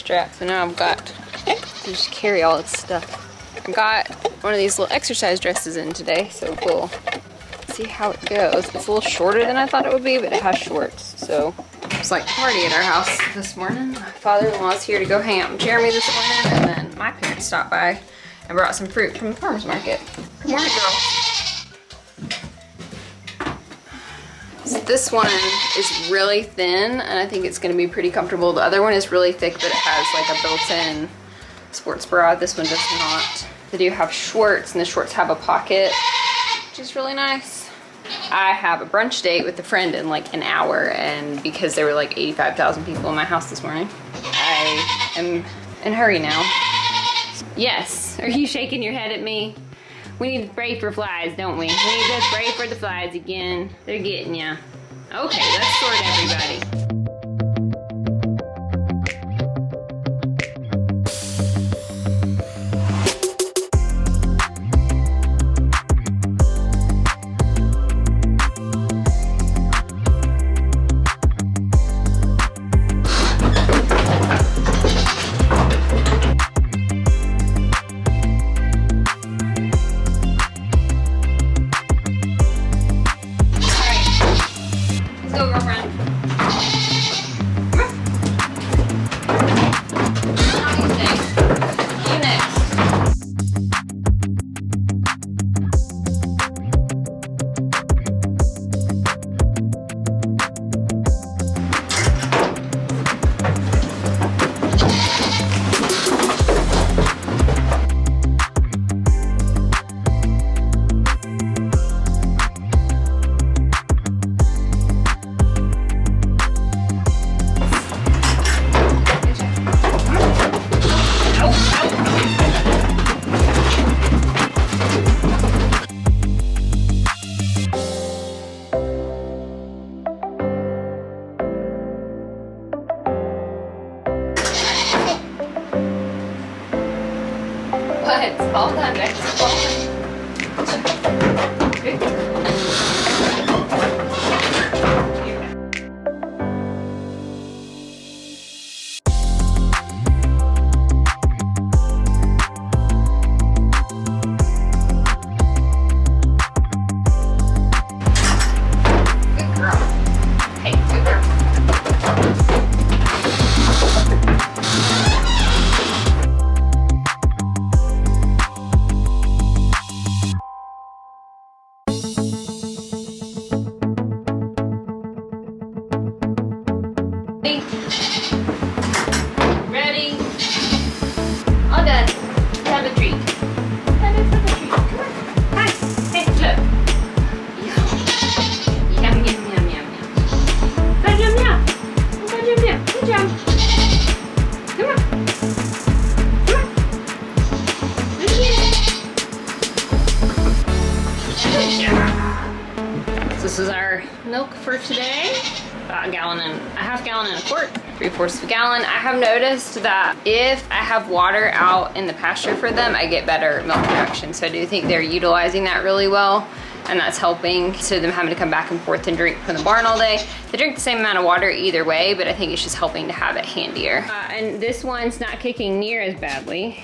strap. So now I've got to just carry all this stuff. I got one of these little exercise dresses in today, so we'll see how it goes. It's a little shorter than I thought it would be, but it has shorts. So it's like a party at our house this morning. My father-in-law's here to go hang out with Jeremy this morning, and then my parents stopped by and brought some fruit from the farmer's market. Good morning, girl. So this one is really thin, and I think it's gonna be pretty comfortable. The other one is really thick, but it has like a built-in sports bra. This one does not. They do have shorts, and the shorts have a pocket, which is really nice. I have a brunch date with a friend in like an hour, and because there were like 85,000 people in my house this morning, I am in a hurry now. Yes, are you shaking your head at me? We need to spray for flies, don't we? We need to spray for the flies again. They're getting ya. Okay, let's sort everybody. It's all done, guys. It's all done. Okay. Good girl. Hey, good girl. Ready? All done. Have a treat. Have a treat. Come on. Hi. Hey, look. Yum, yum, yum, yum, yum. Good yum, yum. Good yum, yum. Good job. Come on. Come on. Good job. This is our milk for today. About a half gallon and a quart, 3/4 of a gallon. I have noticed that if I have water out in the pasture for them, I get better milk production. So I do think they're utilizing that really well, and that's helping to them having to come back and forth and drink from the barn all day. They drink the same amount of water either way, but I think it's just helping to have it handier. And this one's not kicking near as badly.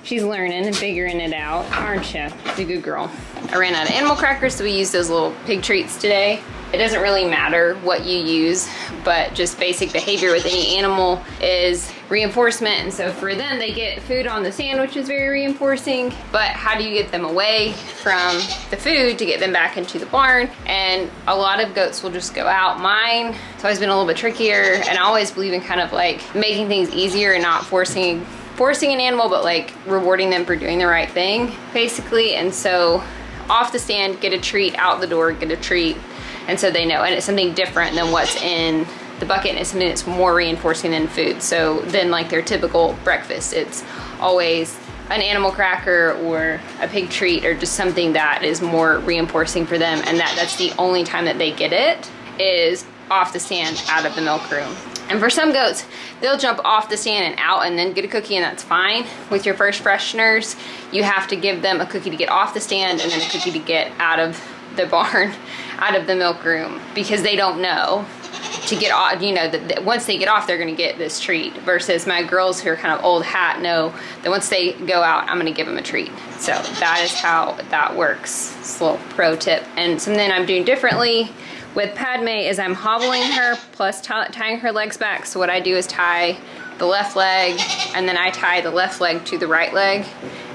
She's learning and figuring it out, aren't you? She's a good girl. I ran out of animal crackers, so we used those little pig treats today. It doesn't really matter what you use, but just basic behavior with any animal is reinforcement. And so for them, they get food on the sand, which is very reinforcing. But how do you get them away from the food to get them back into the barn? And a lot of goats will just go out. Mine, it's always been a little bit trickier, and I always believe in kind of like making things easier and not forcing an animal, but like rewarding them for doing the right thing, basically. And so off the stand, get a treat, out the door, get a treat. And so they know, and it's something different than what's in the bucket, and it's something that's more reinforcing than food. So then like their typical breakfast, it's always an animal cracker or a pig treat or just something that is more reinforcing for them, and that's the only time that they get it is off the stand, out of the milk room. And for some goats, they'll jump off the stand and out and then get a cookie, and that's fine. With your first fresheners, you have to give them a cookie to get off the stand and then a cookie to get out of the barn, out of the milk room, because they don't know to get off, you know, that once they get off, they're gonna get this treat, versus my girls who are kind of old hat know that once they go out, I'm gonna give them a treat. So that is how that works. It's a little pro tip. And something I'm doing differently with Padme is I'm hobbling her plus tying her legs back. So what I do is tie the left leg, and then I tie the left leg to the right leg,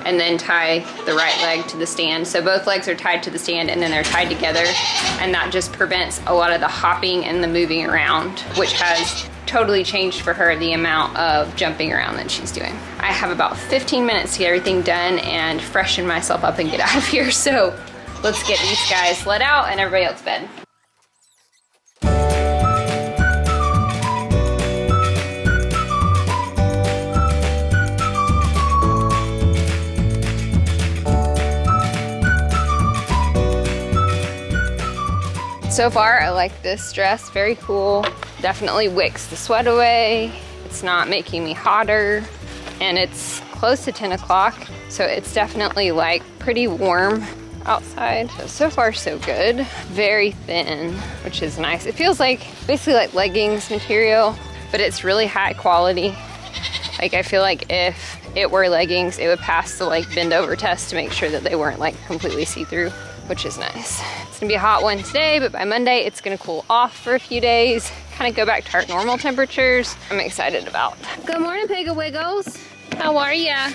and then tie the right leg to the stand. So both legs are tied to the stand and then they're tied together, and that just prevents a lot of the hopping and the moving around, which has totally changed for her the amount of jumping around that she's doing. I have about 15 minutes to get everything done and freshen myself up and get out of here. So let's get these guys let out and everybody else to bed. So far, I like this dress, very cool. Definitely wicks the sweat away. It's not making me hotter, and it's close to 10 o'clock, so it's definitely like pretty warm outside. So far, so good. Very thin, which is nice. It feels like basically like leggings material, but it's really high quality. Like I feel like if it were leggings, it would pass the like bend over test to make sure that they weren't like completely see-through, which is nice. It's gonna be a hot one today, but by Monday it's gonna cool off for a few days, kind of go back to our normal temperatures. I'm excited about. Good morning, Pigga Wiggles. How are ya?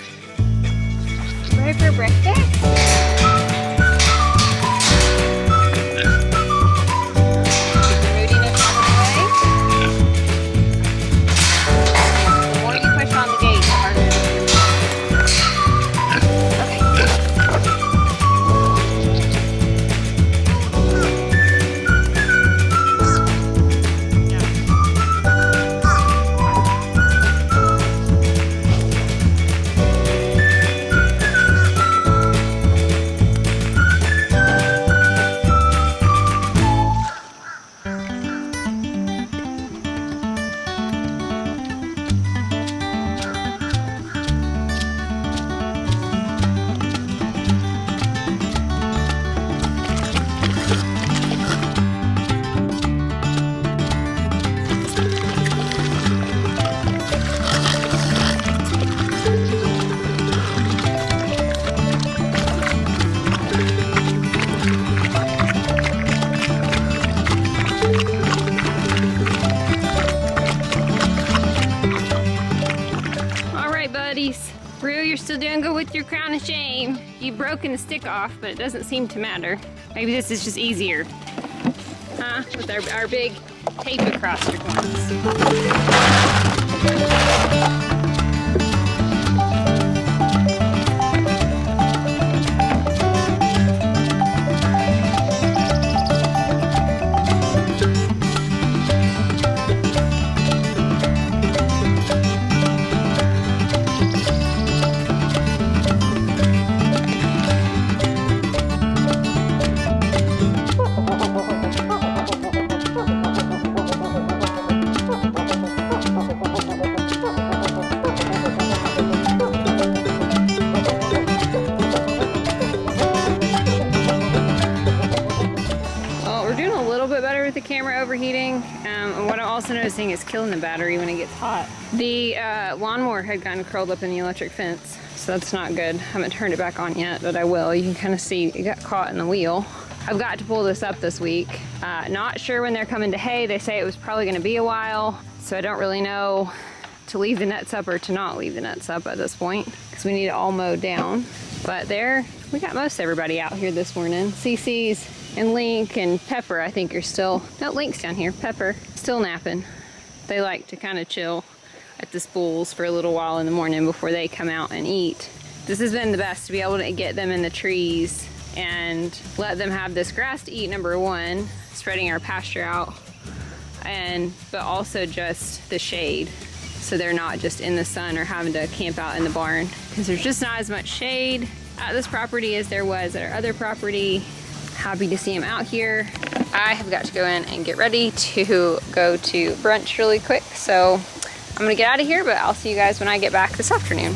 Ready for breakfast? Rue, you're still doing good with your crown of shame. You've broken the stick off, but it doesn't seem to matter. Maybe this is just easier. Huh? With our big tape across your corns. The camera overheating, and what I'm also noticing is killing the battery when it gets hot. The lawnmower had gotten curled up in the electric fence, so that's not good. I haven't turned it back on yet, but I will. You can kind of see it got caught in the wheel. I've got to pull this up this week. Not sure when they're coming to hay. They say it was probably going to be a while, so I don't really know to leave the nets up or to not leave the nets up at this point, because we need it all mowed down. But we got most everybody out here this morning. CC's and Link and Pepper, I think, are still, no, Link's down here, Pepper, still napping. They like to kind of chill at the spools for a little while in the morning before they come out and eat. This has been the best, to be able to get them in the trees and let them have this grass to eat, number one, spreading our pasture out, but also just the shade, so they're not just in the sun or having to camp out in the barn, because there's just not as much shade at this property as there was at our other property. Happy to see him out here. I have got to go in and get ready to go to brunch really quick, so I'm gonna get out of here, but I'll see you guys when I get back this afternoon.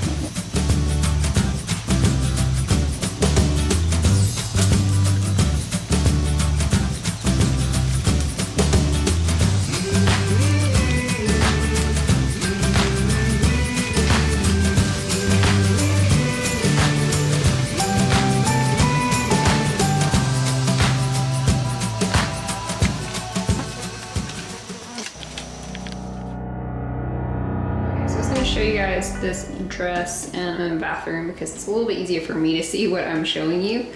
guys this dress and I'm in the bathroom because it's a little bit easier for me to see what I'm showing you.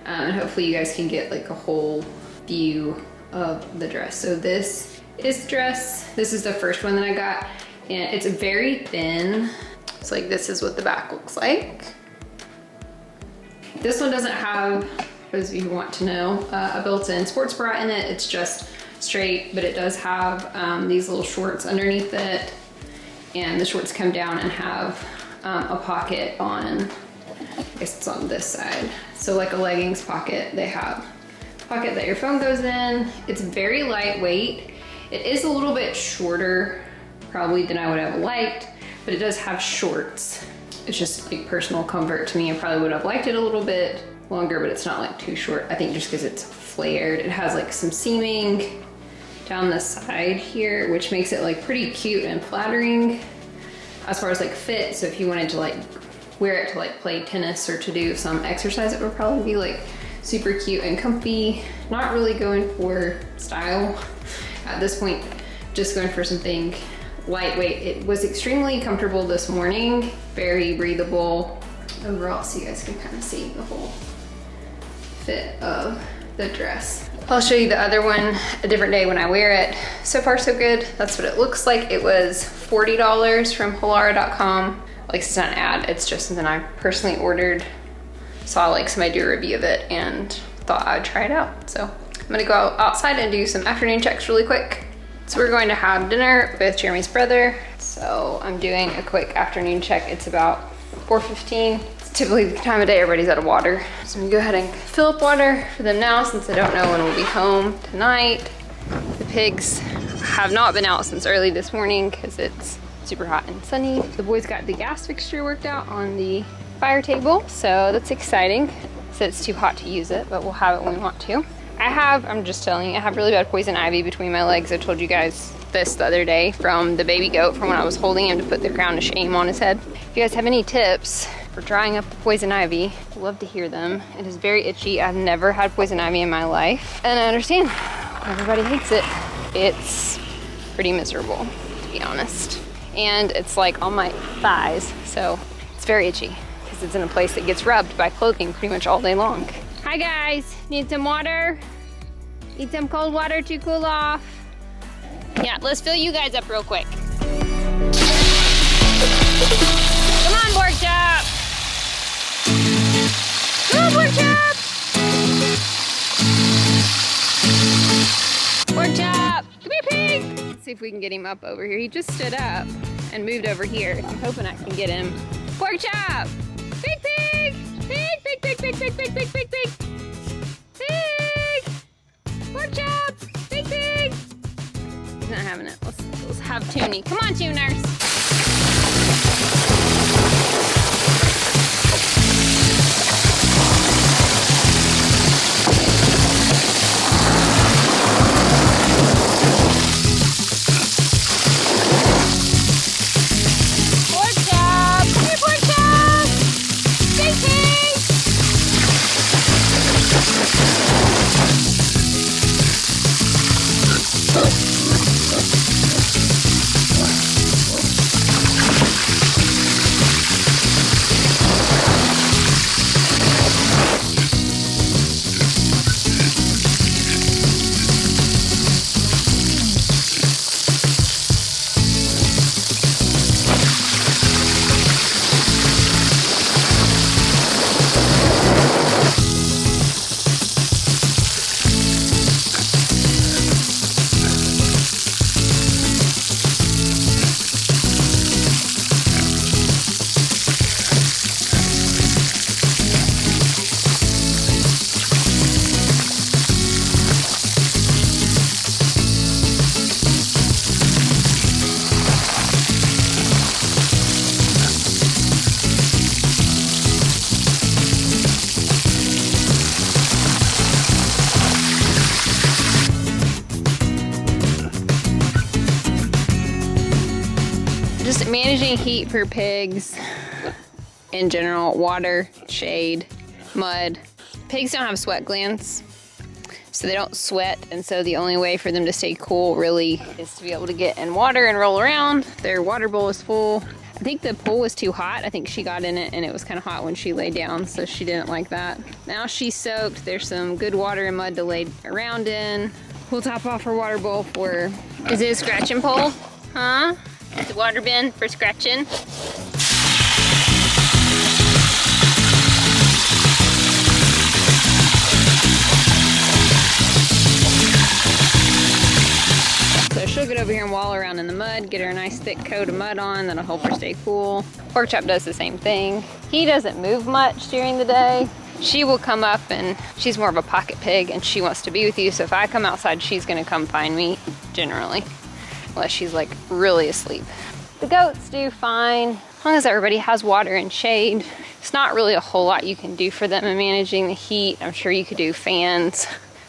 And hopefully you guys can get like a whole view of the dress. So this is the dress. This is the first one that I got, and it's very thin. It's like, this is what the back looks like. This one doesn't have, for those of you who want to know, a built-in sports bra in it. It's just straight, but it does have these little shorts underneath it, and the shorts come down and have a pocket on, I guess it's on this side. So like a leggings pocket, they have a pocket that your phone goes in. It's very lightweight. It is a little bit shorter probably than I would have liked, but it does have shorts. It's just like personal comfort to me. I probably would have liked it a little bit longer, but it's not like too short. I think just because it's flared. It has like some seaming down the side here, which makes it like pretty cute and flattering as far as like fit. So if you wanted to like wear it to like play tennis or to do some exercise, it would probably be like super cute and comfy. Not really going for style at this point, just going for something lightweight. It was extremely comfortable this morning, very breathable overall, so you guys can kind of see the whole fit of the dress. I'll show you the other one a different day when I wear it. So far so good. That's what it looks like. It was $40 from Halara.com. Like, it's not an ad, it's just something I personally ordered. Saw like somebody do a review of it and thought I'd try it out. So I'm gonna go outside and do some afternoon checks really quick. So we're going to have dinner with Jeremy's brother. So I'm doing a quick afternoon check. It's about 4:15. It's typically the time of day everybody's out of water. So I'm gonna go ahead and fill up water for them now since I don't know when we'll be home tonight. The pigs have not been out since early this morning because it's super hot and sunny. The boys got the gas fixture worked out on the fire table, so that's exciting. So it's too hot to use it, but we'll have it when we want to. I'm just telling you, I have really bad poison ivy between my legs. I told you guys this the other day from the baby goat from when I was holding him to put the crown of shame on his head. If you guys have any tips for drying up the poison ivy, I'd love to hear them. It is very itchy. I've never had poison ivy in my life, and I understand everybody hates it. It's pretty miserable, to be honest. And it's like on my thighs, so it's very itchy because it's in a place that gets rubbed by clothing pretty much all day long. Hi guys, need some water? Need some cold water to cool off? Yeah, let's fill you guys up real quick. Come on, Pork Chop! Come on, Pork Chop! Pork Chop! Come here, pig! Let's see if we can get him up over here. He just stood up and moved over here. I'm hoping I can get him. Pork Chop! Pig, pig! Pig, pig, pig, pig, pig, pig, pig, pig, pig! Pig! Pork Chop! Pig, pig! He's not having it. Let's have Toonie. Come on, Tuners! Just managing heat for pigs in general, water, shade, mud. Pigs don't have sweat glands, so they don't sweat, and so the only way for them to stay cool really is to be able to get in water and roll around. Their water bowl is full. I think the pool was too hot. I think she got in it and it was kind of hot when she laid down, so she didn't like that. Now she's soaked. There's some good water and mud to lay around in. We'll top off her water bowl for... Is it a scratching pole? Huh? The water bin for scratching? So she'll get over here and wallow around in the mud, get her a nice thick coat of mud on, that'll help her stay cool. Pork Chop does the same thing. He doesn't move much during the day. She will come up and she's more of a pocket pig and she wants to be with you. So if I come outside, she's gonna come find me generally, unless she's like really asleep. The goats do fine, as long as everybody has water and shade. It's not really a whole lot you can do for them in managing the heat. I'm sure you could do fans.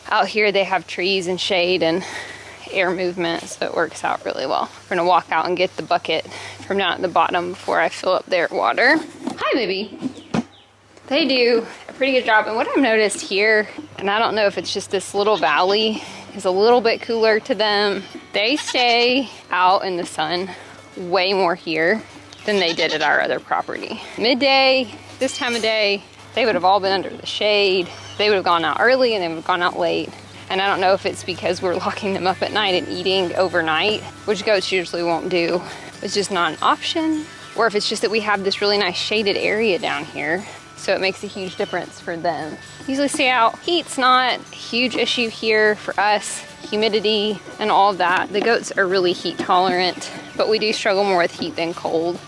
Out here they have trees and shade and air movement, so it works out really well. We're gonna walk out and get the bucket from down at the bottom before I fill up their water. Hi, baby. They do a pretty good job, and what I've noticed here, and I don't know if it's just this little valley, is a little bit cooler to them. They stay out in the sun way more here than they did at our other property. Midday, this time of day, they would have all been under the shade. They would have gone out early and they would have gone out late. And I don't know if it's because we're locking them up at night and eating overnight, which goats usually won't do. It's just not an option. Or if it's just that we have this really nice shaded area down here, so it makes a huge difference for them. Usually stay out. Heat's not a huge issue here for us. Humidity and all of that. The goats are really heat tolerant, but we do struggle more with heat than cold.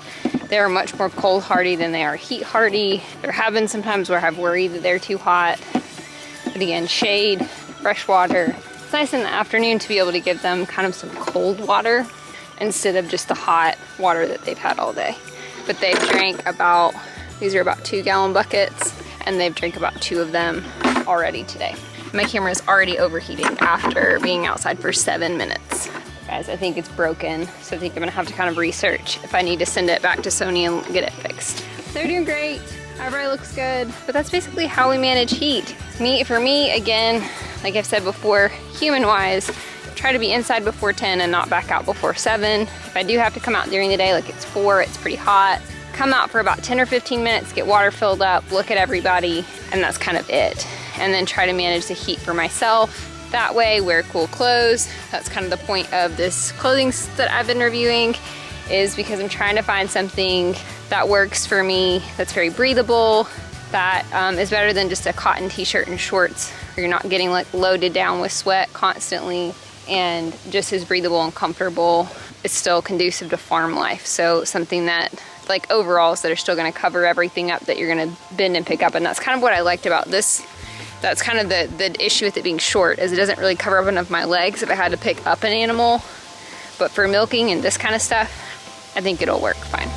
They're much more cold hardy than they are heat hardy. There have been some times where I've worried that they're too hot. But again, shade, fresh water. It's nice in the afternoon to be able to give them kind of some cold water instead of just the hot water that they've had all day. But they've drank about, these are about 2-gallon buckets, and they've drank about 2 of them already today. My camera is already overheating after being outside for 7 minutes. Guys, I think it's broken, so I think I'm gonna have to kind of research if I need to send it back to Sony and get it fixed. They're doing great. Everybody looks good, but that's basically how we manage heat. For me, again, like I've said before, human-wise, try to be inside before 10 and not back out before 7. If I do have to come out during the day, like it's 4, it's pretty hot, come out for about 10 or 15 minutes, get water filled up, look at everybody, and that's kind of it. And then try to manage the heat for myself. That way, wear cool clothes. That's kind of the point of this clothing that I've been reviewing, is because I'm trying to find something that works for me, that's very breathable, that is better than just a cotton t-shirt and shorts, where you're not getting like loaded down with sweat constantly, and just as breathable and comfortable. It's still conducive to farm life. So something that, like overalls that are still gonna cover everything up that you're gonna bend and pick up. And that's kind of what I liked about this. That's kind of the issue with it being short, is it doesn't really cover up enough of my legs if I had to pick up an animal. But for milking and this kind of stuff, I think it'll work fine.